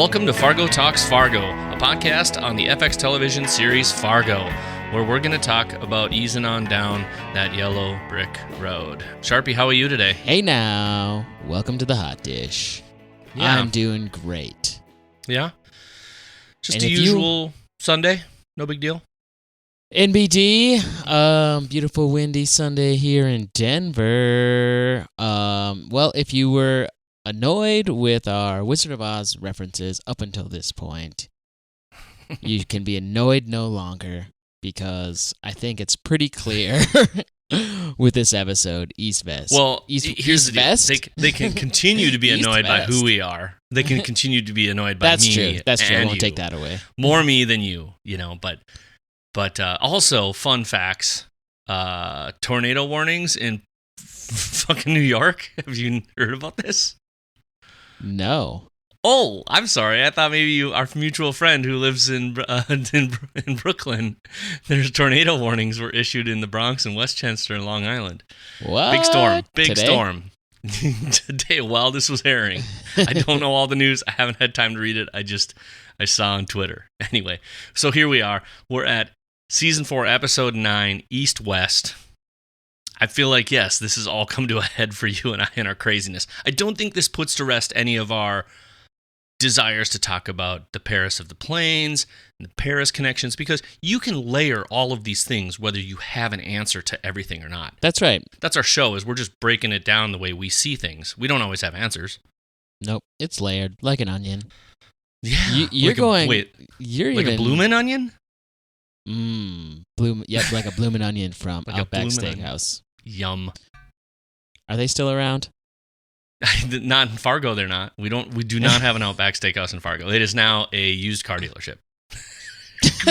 Welcome to Fargo Talks Fargo, a podcast on the FX television series Fargo, where we're going to talk about easing on down that yellow brick road. Sharpie, how are you today? Hey now, welcome to the Hotdish. Yeah. I'm doing great. Yeah? Just And a if usual Sunday? No big deal? NBD, beautiful windy Sunday here in Denver. Well, if you were annoyed with our Wizard of Oz references up until this point, you can be annoyed no longer, because I think it's pretty clear with this episode, East-Vest. Well, here's the deal. They can continue to be annoyed by who we are. They can continue to be annoyed by That's me. true. That's true. I and won't you. take that away. More me than you, But also, fun facts, tornado warnings in fucking New York. Have you heard about this? No. Oh, I'm sorry. I thought maybe our mutual friend who lives in Brooklyn, there's tornado warnings were issued in the Bronx and Westchester and Long Island. What? Big Today? storm. Today, while this was airing. I don't know all the news. I haven't had time to read it. I saw on Twitter. Anyway, so here we are. We're at Season 4, Episode 9, East-West. I feel like, yes, this has all come to a head for you and I in our craziness. I don't think this puts to rest any of our desires to talk about the Paris of the Plains and the Paris connections, because you can layer all of these things whether you have an answer to everything or not. That's right. That's our show, is we're just breaking it down the way we see things. We don't always have answers. Nope. It's layered like an onion. Yeah. You're You're like a bloomin' onion? Yep, like a bloomin' onion from Like a Outback bloomin' Steakhouse. Yum. Are they still around? Not in Fargo, they're not. We do not have an Outback Steakhouse in Fargo. It is now a used car dealership.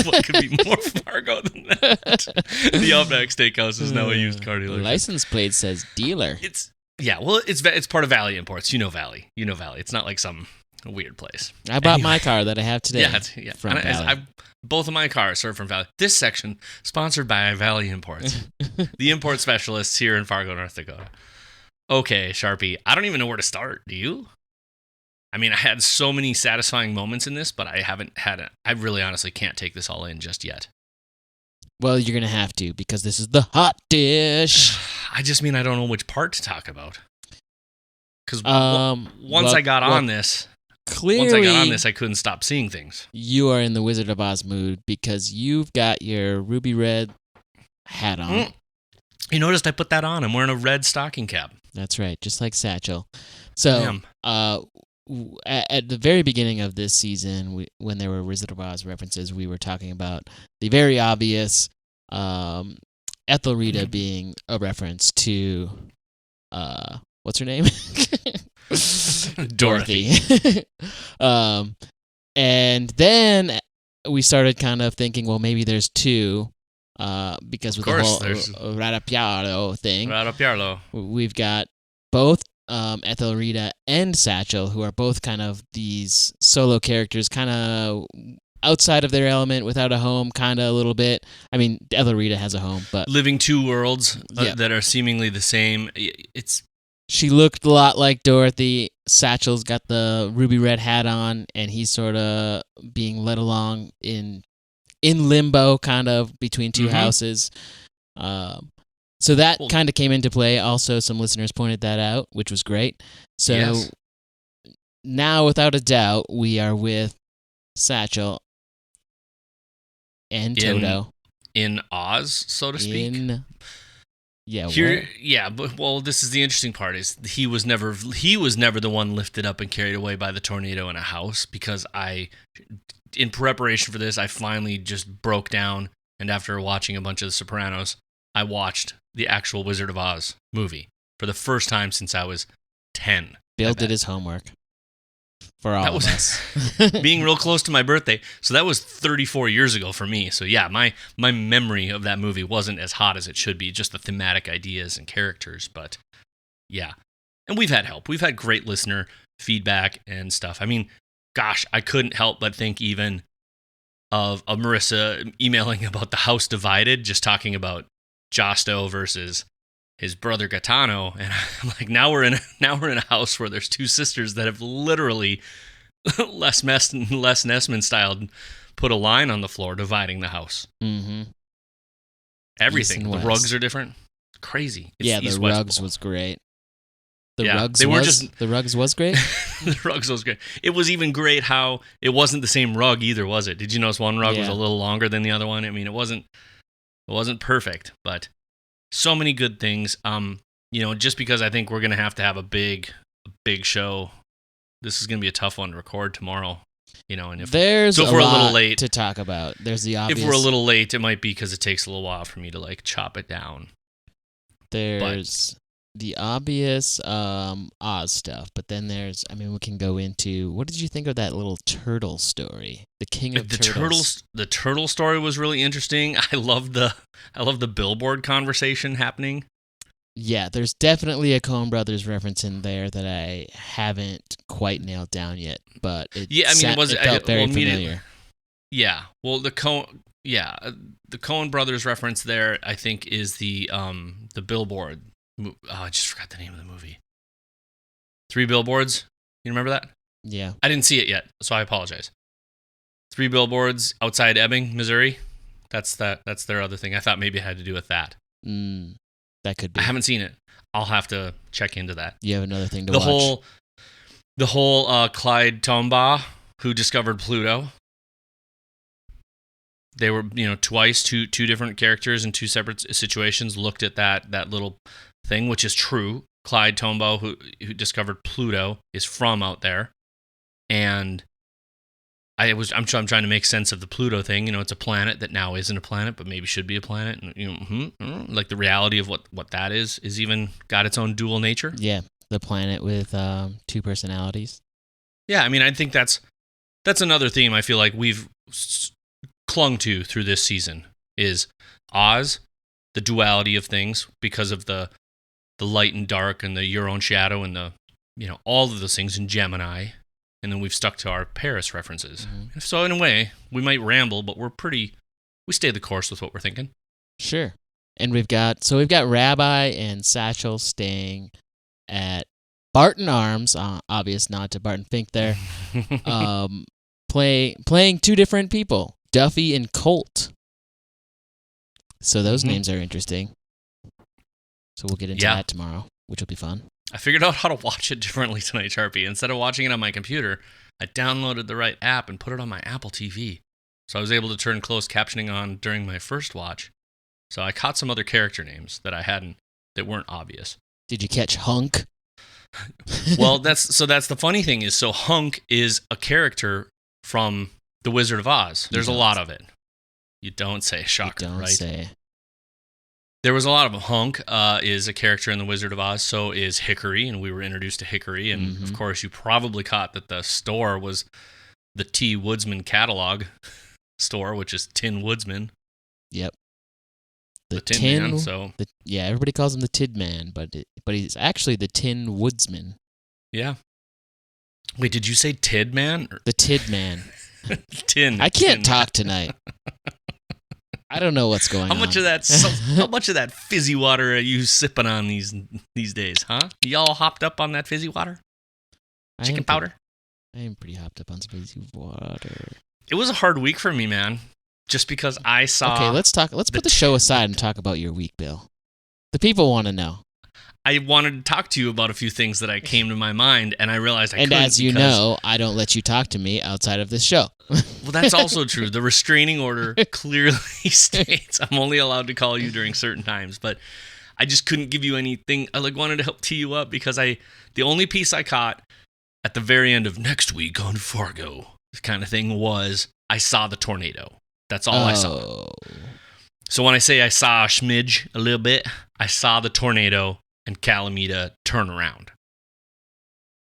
What could be more Fargo than that? The Outback Steakhouse is now a used car dealership. License plate says dealer. It's part of Valley Imports. You know Valley. It's not like some weird place. I bought my car that I have today. From Valley. Both of my cars are from Valley. This section sponsored by Valley Imports, the import specialists here in Fargo, North Dakota. Okay, Sharpie, I don't even know where to start. Do you? I mean, I had so many satisfying moments in this, but I haven't had it. I really honestly can't take this all in just yet. Well, you're going to have to, because this is the Hotdish. I just mean I don't know which part to talk about. Because once I got on this, I couldn't stop seeing things. You are in the Wizard of Oz mood because you've got your ruby red hat on. You noticed I put that on. I'm wearing a red stocking cap. That's right, just like Satchel. So, at the very beginning of this season, when there were Wizard of Oz references, we were talking about the very obvious Ethelrita being a reference to, what's her name? Dorothy. And then we started kind of thinking, well, maybe there's two. Because with the whole Radapiaro thing, we've got both Ethelrita and Satchel, who are both kind of these solo characters, kind of outside of their element, without a home, kind of a little bit. I mean, Ethelrita has a home, but living two worlds that are seemingly the same. She looked a lot like Dorothy. Satchel's got the ruby red hat on, and he's sort of being led along in limbo, kind of between two houses. So that kind of came into play. Also, some listeners pointed that out, which was great. So now, without a doubt, we are with Satchel and Toto. In Oz, so to speak? But this is the interesting part, is he was never the one lifted up and carried away by the tornado in a house, because in preparation for this, I finally just broke down, and after watching a bunch of The Sopranos, I watched the actual Wizard of Oz movie for the first time since I was 10. Bill did his homework for all of us. Being real close to my birthday, so that was 34 years ago for me. So yeah, my memory of that movie wasn't as hot as it should be, just the thematic ideas and characters, but yeah. And we've had help. We've had great listener feedback and stuff. I mean, gosh, I couldn't help but think even of Marissa emailing about the house divided, just talking about Josto versus his brother Gaetano, and I'm like, now we're in a house where there's two sisters that have literally Les Nessman style, put a line on the floor dividing the house. Mm-hmm. Everything. The West. rugs are different. Crazy. It's yeah, the East, West rugs Bowl. was great. They were The rugs was great. The rugs was great. It was even great how it wasn't the same rug either, was it? Did you notice one rug was a little longer than the other one? I mean, it wasn't perfect, but so many good things. Just because I think we're gonna have to have a big show. This is gonna be a tough one to record tomorrow. And if we're a little late to talk about, there's the obvious. If we're a little late, it might be because it takes a little while for me to chop it down. There's the obvious Oz stuff, but then we can go into, what did you think of that little turtle story? The King of Turtles. The turtle story was really interesting. I love the billboard conversation happening. Yeah, there's definitely a Coen Brothers reference in there that I haven't quite nailed down yet, but it felt very familiar. Yeah, well, the Coen Brothers reference there, I think, is the billboard. I just forgot the name of the movie. 3 Billboards. You remember that? Yeah. I didn't see it yet, so I apologize. 3 Billboards outside Ebbing, Missouri. That's their other thing. I thought maybe it had to do with that. That could be. I haven't seen it. I'll have to check into that. You have another thing to watch. The whole Clyde Tombaugh, who discovered Pluto. They were, twice, two different characters in 2 separate situations looked at that little thing, which is true. Clyde Tombaugh, who discovered Pluto, is from out there, and I'm trying to make sense of the Pluto thing. It's a planet that now isn't a planet, but maybe should be a planet. And, like the reality of what that is even got its own dual nature. Yeah, the planet with 2 personalities. Yeah, I mean, I think that's another theme I feel like we've clung to through this season is Oz, the duality of things because of the light and dark and the your own shadow and the all of those things in Gemini. And then we've stuck to our Paris references. Mm-hmm. So in a way, we might ramble, but we stay the course with what we're thinking. Sure. And we've got Rabbi and Satchel staying at Barton Arms, obvious nod to Barton Fink there, playing 2 different people, Duffy and Colt. So those names are interesting. So we'll get into that tomorrow, which will be fun. I figured out how to watch it differently tonight, Sharpie. Instead of watching it on my computer, I downloaded the right app and put it on my Apple TV. So I was able to turn closed captioning on during my first watch. So I caught some other character names that that weren't obvious. Did you catch Hunk? Well, that's the funny thing is, so Hunk is a character from The Wizard of Oz. There's a lot of it. You don't say. Shocker, you don't right? Say. There was a lot of them. Hunk is a character in The Wizard of Oz, so is Hickory, and we were introduced to Hickory. And, of course, you probably caught that the store was the T. Woodsman catalog store, which is Tin Woodsman. Yep. The Tin Man, so... everybody calls him the Tid Man, but he's actually the Tin Woodsman. Yeah. Wait, did you say Tid Man? The Tid Man. Tin. I can't talk tonight. I don't know what's going on. How much of that fizzy water are you sipping on these days, huh? Y'all hopped up on that fizzy water? Chicken powder? I am pretty hopped up on some fizzy water. It was a hard week for me, man. Just because I saw... Okay, let's put the show aside and talk about your week, Bill. The people want to know. I wanted to talk to you about a few things that came to my mind, and I realized I couldn't. And as you know, I don't let you talk to me outside of this show. Well, that's also true. The restraining order clearly states I'm only allowed to call you during certain times, but I just couldn't give you anything. I wanted to help tee you up because the only piece I caught at the very end of next week on Fargo kind of thing was I saw the tornado. That's all I saw. So when I say I saw a smidge, a little bit, I saw the tornado and Calamita turn around.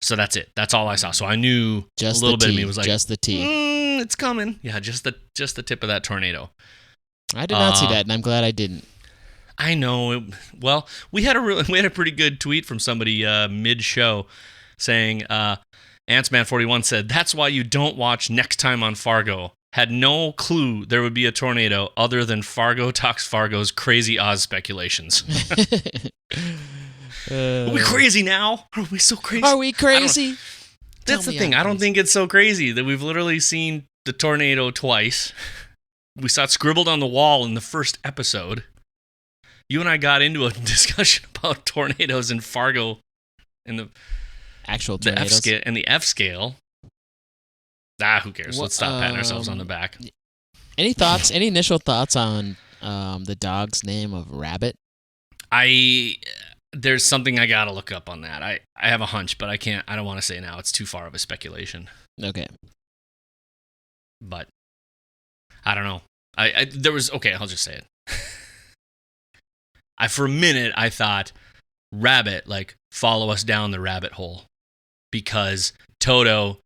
So that's it. That's all I saw. So I knew just a little bit of me was like, just the T. It's coming. Yeah, just the tip of that tornado. I did not see that, and I'm glad I didn't. I know. Well, we had a pretty good tweet from somebody mid-show saying, Antsman41 said, "That's why you don't watch Next Time on Fargo. Had no clue there would be a tornado other than Fargo Talks Fargo's crazy Oz speculations." Are we crazy now? Are we so crazy? Are we crazy? That's the thing. I don't think it's so crazy that we've literally seen the tornado twice. We saw it scribbled on the wall in the first episode. You and I got into a discussion about tornadoes in Fargo and the actual tornadoes. The F scale and the F scale. Who cares? Let's stop patting ourselves on the back. Any thoughts? Any initial thoughts on the dog's name of Rabbit? There's something I gotta look up on that. I have a hunch, but I don't want to say now. It's too far of a speculation. Okay. But I don't know. I'll just say it. For a minute I thought rabbit, like follow us down the rabbit hole, because Toto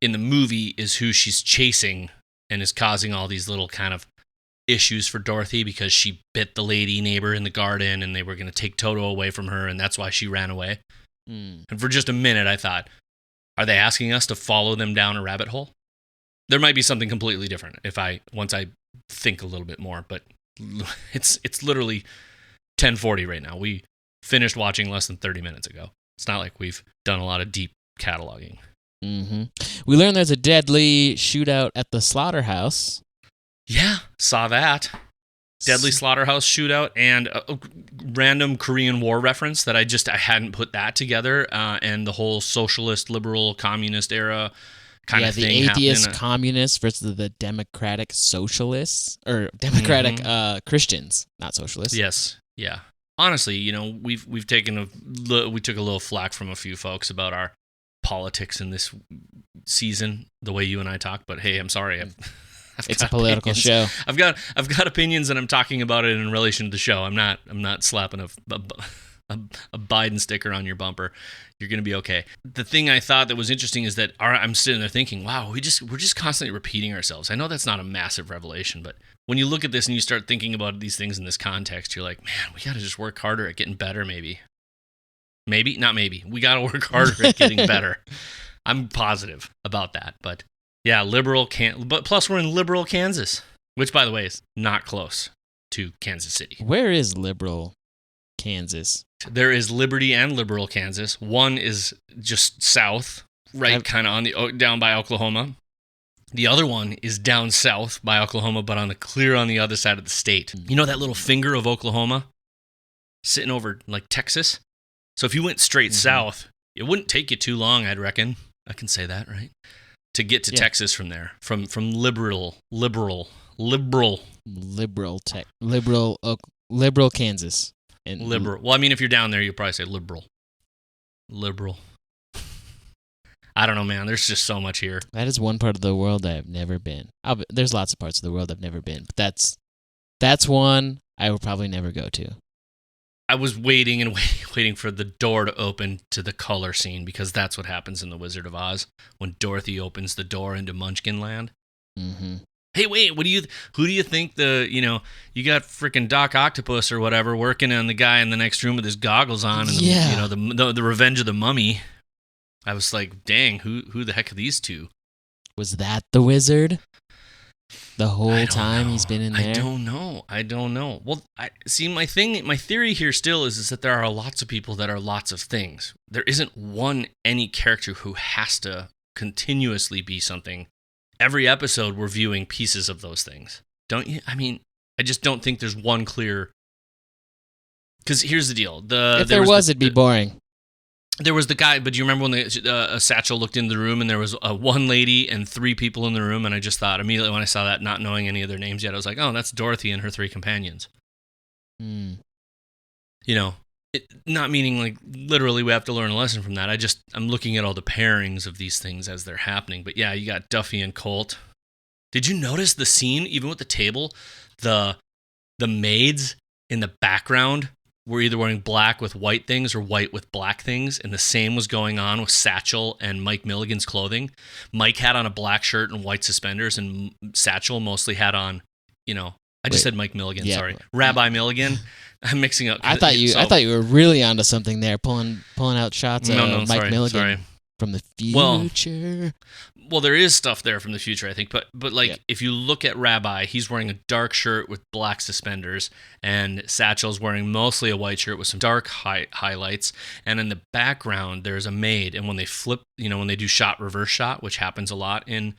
in the movie is who she's chasing and is causing all these little kind of issues for Dorothy because she bit the lady neighbor in the garden and they were going to take Toto away from her, and that's why she ran away. And for just a minute I thought, are they asking us to follow them down a rabbit hole? There might be something completely different once I think a little bit more, but it's literally 10:40 right now. We finished watching less than 30 minutes ago. It's not like we've done a lot of deep cataloging. Mm-hmm. We learned there's a deadly shootout at the slaughterhouse. Yeah, saw that. Deadly slaughterhouse shootout and a random Korean War reference that I hadn't put that together, and the whole socialist, liberal, communist era kind of thing. Yeah, the atheist communists versus the democratic socialists, or democratic Christians, not socialists. Yes, yeah. Honestly, we took a little flack from a few folks about our politics in this season, the way you and I talk. But hey, I'm sorry. It's a political show. I've got opinions, and I'm talking about it in relation to the show. I'm not slapping a Biden sticker on your bumper. You're going to be okay. The thing I thought that was interesting is that I'm sitting there thinking, wow, we're just constantly repeating ourselves. I know that's not a massive revelation, but when you look at this and you start thinking about these things in this context, you're like, man, we got to just work harder at getting better, maybe. Maybe? Not maybe. We got to work harder at getting better. I'm positive about that, but yeah, but plus we're in liberal Kansas, which, by the way, is not close to Kansas City. Where is liberal Kansas? There is Liberty and liberal Kansas. One is just south, right, kind of down by Oklahoma. The other one is down south by Oklahoma, but on the other side of the state. You know that little finger of Oklahoma sitting over like Texas? So if you went straight south, it wouldn't take you too long, I'd reckon. I can say that, right? To get to Texas from there, from liberal Kansas. And liberal. Well, I mean, if you're down there, you'll probably say liberal. I don't know, man. There's just so much here. That is one part of the world I've never been. There's lots of parts of the world I've never been, but that's one I will probably never go to. I was waiting for the door to open to the color scene, because that's what happens in The Wizard of Oz when Dorothy opens the door into Munchkin Land. Mm-hmm. Hey, wait, who do you think you got freaking Doc Octopus or whatever working on the guy in the next room with his goggles on, and the Revenge of the Mummy. I was like, dang, who the heck are these two? Was that the wizard? The whole time he's been in there? I don't know. Well, my theory here still is that there are lots of people that are lots of things. There isn't any character who has to continuously be something. Every episode we're viewing pieces of those things. Don't you? I mean, I just don't think there's one clear... Because here's the deal. If there was, it'd be boring. There was the guy, but do you remember when Satchel looked in the room and there was one lady and three people in the room, and I just thought immediately when I saw that, not knowing any of their names yet, I was like, oh, that's Dorothy and her three companions. Not meaning like literally we have to learn a lesson from that. I'm looking at all the pairings of these things as they're happening. But yeah, you got Duffy and Colt. Did you notice the scene, even with the table, the maids in the background were either wearing black with white things or white with black things, and the same was going on with Satchel and Mike Milligan's clothing. Mike had on a black shirt and white suspenders, and Satchel mostly had on, I just said Mike Milligan, sorry. Rabbi Milligan. I'm mixing up. I thought you were really onto something there, pulling out shots of Mike Milligan. Sorry. from the Well, future. Well, there is stuff there from the future, I think. But like, Yep. if you look at Rabbi, he's wearing a dark shirt with black suspenders, and Satchel's wearing mostly a white shirt with some dark highlights. And in the background, there's a maid. And when they flip, when they do shot reverse shot, which happens a lot in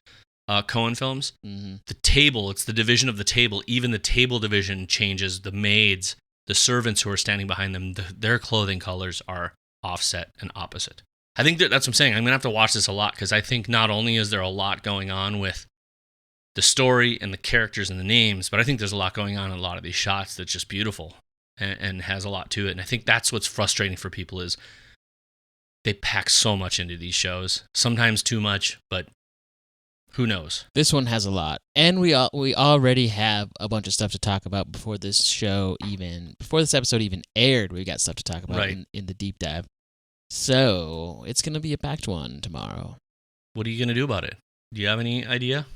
Coen films, the table, it's the division of the table. Even the table division changes. The maids, the servants who are standing behind them, their clothing colors are offset and opposite. I think that's what I'm saying. I'm going to have to watch this a lot because I think not only is there a lot going on with the story and the characters and the names, but I think there's a lot going on in a lot of these shots that's just beautiful and has a lot to it. And I think that's what's frustrating for people is they pack so much into these shows, sometimes too much, but who knows? This one has a lot. And we already have a bunch of stuff to talk about before this episode even aired. We got stuff to talk about in the deep dive. So it's going to be a packed one tomorrow. What are you going to do about it? Do you have any idea?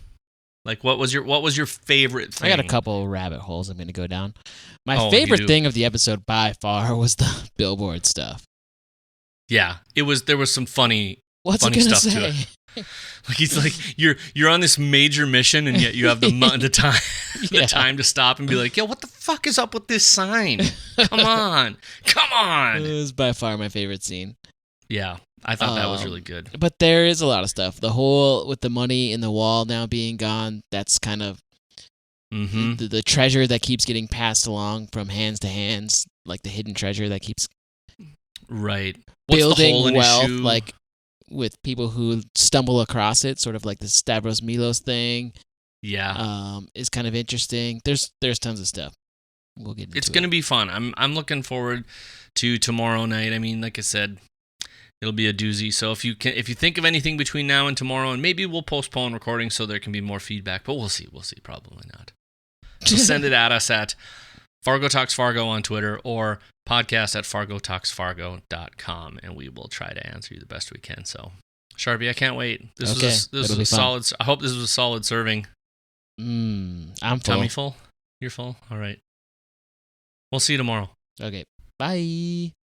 Like, what was your favorite thing? I got a couple rabbit holes I'm going to go down. My favorite thing of the episode by far was the billboard stuff. Yeah, there was some funny stuff to it. Like he's like you're on this major mission and yet you have the time to stop and be like, yo, what the fuck is up with this sign? Come on. It was by far my favorite scene. Yeah, I thought that was really good. But there is a lot of stuff. The whole with the money in the wall now being gone, that's kind of the treasure that keeps getting passed along from hands to hands, like the hidden treasure that keeps building wealth, like with people who stumble across it, sort of like the Stavros Milos thing. Yeah, is kind of interesting. There's tons of stuff. We'll get into it. It's going to be fun. I'm looking forward to tomorrow night. I mean, like I said, it'll be a doozy. So if you think of anything between now and tomorrow, and maybe we'll postpone recording so there can be more feedback, but we'll see. Probably not. So send it at us at Fargo Talks Fargo on Twitter or podcast at fargotalksfargo.com, and we will try to answer you the best we can. So, Sharpie, I can't wait. This was a solid. I hope this was a solid serving. I'm full. Tummy full? You're full? All right. We'll see you tomorrow. Okay. Bye.